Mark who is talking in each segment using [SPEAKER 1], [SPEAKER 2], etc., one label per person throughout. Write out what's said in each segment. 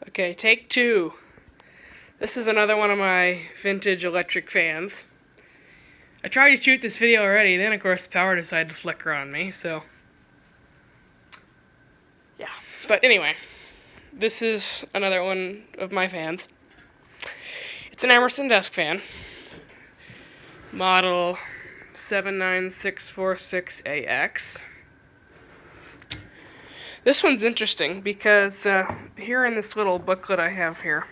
[SPEAKER 1] Okay, take two. This is another one of my vintage electric fans. I tried to shoot this video already, then of course the power decided to flicker on me, so... yeah. But anyway, this is another one of my fans. It's an Emerson desk fan. Model 79646AX. This one's interesting because here in this little booklet I have here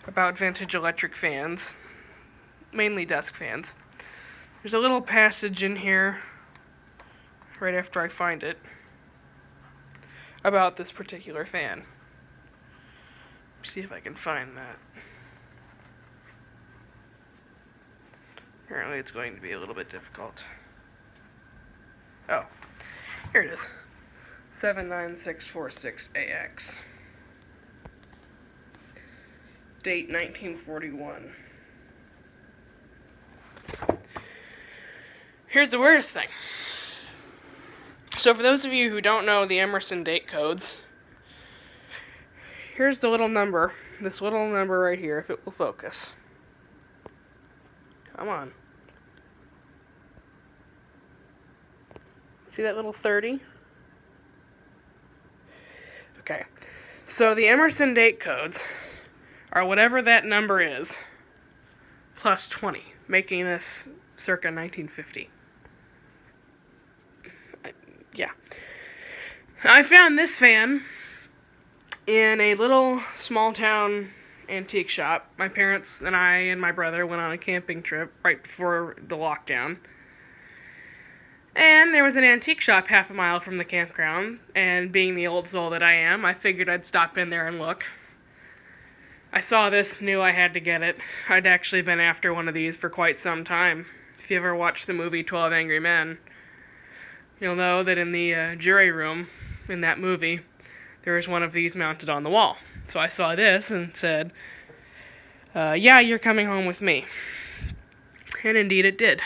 [SPEAKER 1] about vintage electric fans, mainly desk fans, there's a little passage in here right after I find it about this particular fan. Let's see if I can find that. Apparently it's going to be a little bit difficult. Oh, here it is. 79646AX. Date 1941. Here's the weirdest thing. So for those of you who don't know the Emerson date codes, here's the little number, this little number right here, if it will focus. Come on. See that little 30? Okay, so the Emerson date codes are whatever that number is, plus 20, making this circa 1950. Yeah. I found this fan in a little small town antique shop. My parents and I and my brother went on a camping trip right before the lockdown. And there was an antique shop half a mile from the campground, and being the old soul that I am, I figured I'd stop in there and look. I saw this, knew I had to get it. I'd actually been after one of these for quite some time. If you ever watched the movie 12 Angry Men, you'll know that in the jury room in that movie, there was one of these mounted on the wall. So I saw this and said, yeah, you're coming home with me. And indeed it did.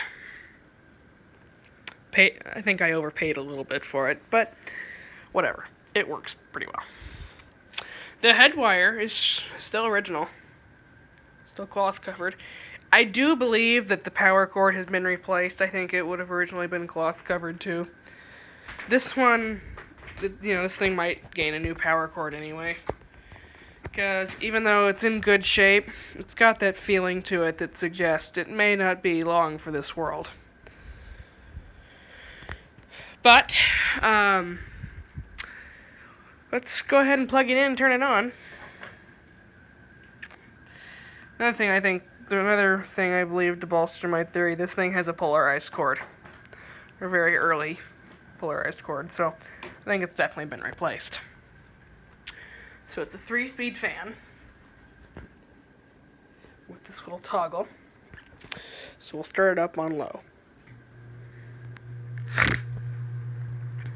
[SPEAKER 1] I think I overpaid a little bit for it, but whatever. It works pretty well. The head wire is still original. Still cloth covered. I do believe that the power cord has been replaced. I think it would have originally been cloth covered too. This one, this thing might gain a new power cord anyway. Because even though it's in good shape, it's got that feeling to it that suggests it may not be long for this world. But, let's go ahead and plug it in and turn it on. Another thing I believe to bolster my theory, this thing has a polarized cord. A very early polarized cord, so I think it's definitely been replaced. So it's a 3-speed fan with this little toggle. So we'll start it up on low.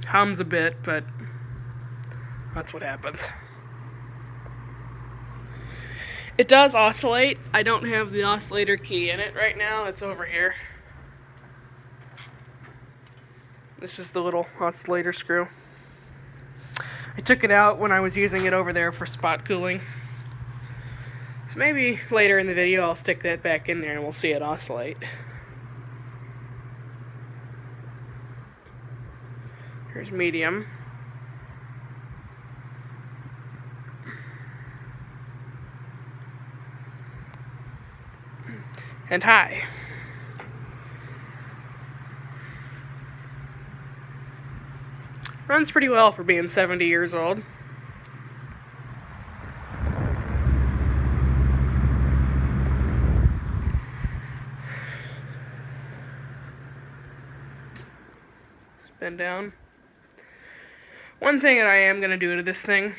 [SPEAKER 1] Hums a bit, but that's what happens. It does oscillate. I don't have the oscillator key in it right now. It's over here. This is the little oscillator screw. I took it out when I was using it over there for spot cooling. So maybe later in the video I'll stick that back in there and we'll see it oscillate. Here's medium. And high. Runs pretty well for being 70 years old. Spin down. One thing that I am going to do to this thing,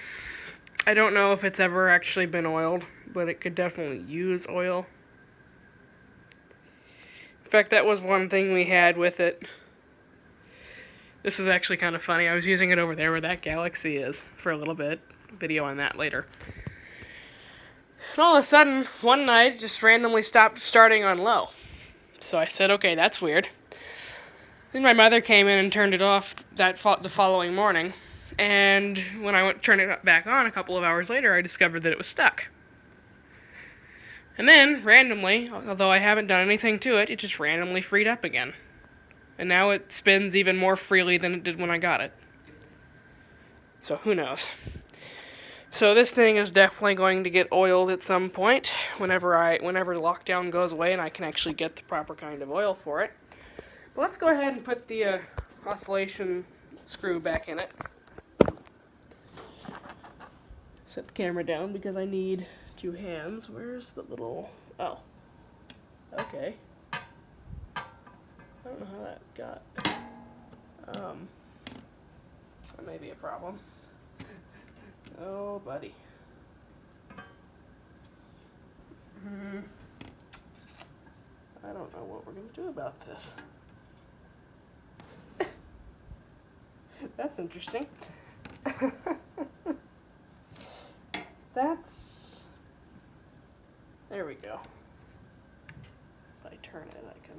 [SPEAKER 1] I don't know if it's ever actually been oiled, but it could definitely use oil. In fact, that was one thing we had with it. This is actually kind of funny. I was using it over there where that galaxy is for a little bit. Video on that later. And all of a sudden, one night, it just randomly stopped starting on low. So I said, okay, that's weird. Then my mother came in and turned it off the following morning. And when I went to turn it back on a couple of hours later, I discovered that it was stuck. And then, randomly, although I haven't done anything to it, it just randomly freed up again. And now it spins even more freely than it did when I got it. So who knows? So this thing is definitely going to get oiled at some point whenever the lockdown goes away and I can actually get the proper kind of oil for it. But let's go ahead and put the oscillation screw back in it. Set the camera down because I need 2 hands. Where's the little... Oh. Okay. I don't know how that got... That may be a problem. Oh, buddy. I don't know what we're going to do about this. That's interesting. That's... There we go. If I turn it, I can...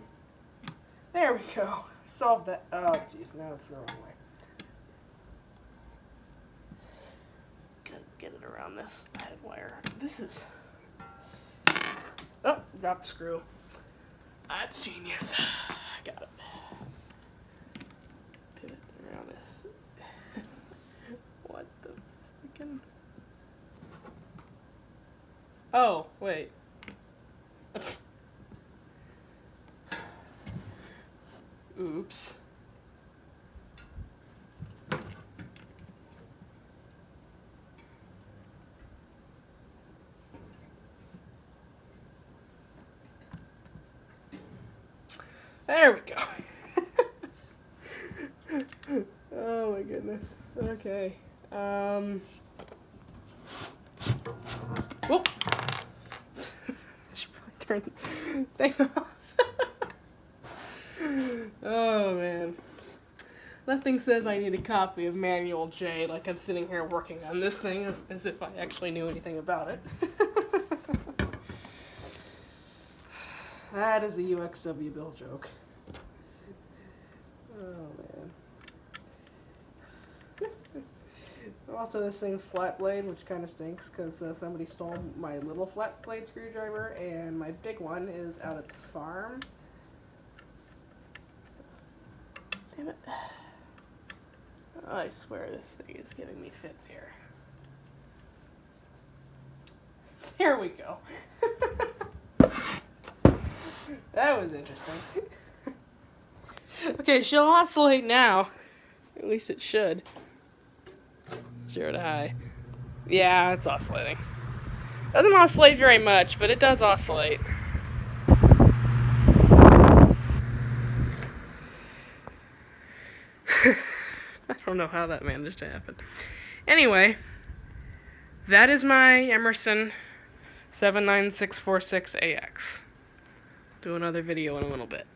[SPEAKER 1] There we go. Solve that. Oh, jeez. Now it's the wrong way. Gotta get it around this head wire. This is... Oh, dropped the screw. That's genius. Got it. Pivot around this. What the freaking... Oh, wait. Oops. There we go. Oh my goodness. Okay. Whoop. I should probably turn the thing off. Oh man. Nothing says I need a copy of Manual J like I'm sitting here working on this thing as if I actually knew anything about it. That is a UXW Bill joke. Oh man. Also, this thing's flat blade, which kind of stinks because somebody stole my little flat blade screwdriver, and my big one is out at the farm. Damn it. Oh, I swear this thing is giving me fits here. There we go. That was interesting. Okay, she'll oscillate now. At least it should. 0 to high. Yeah, it's oscillating. Doesn't oscillate very much, but it does oscillate. I don't know how that managed to happen. Anyway, that is my Emerson 79646AX. Do another video in a little bit.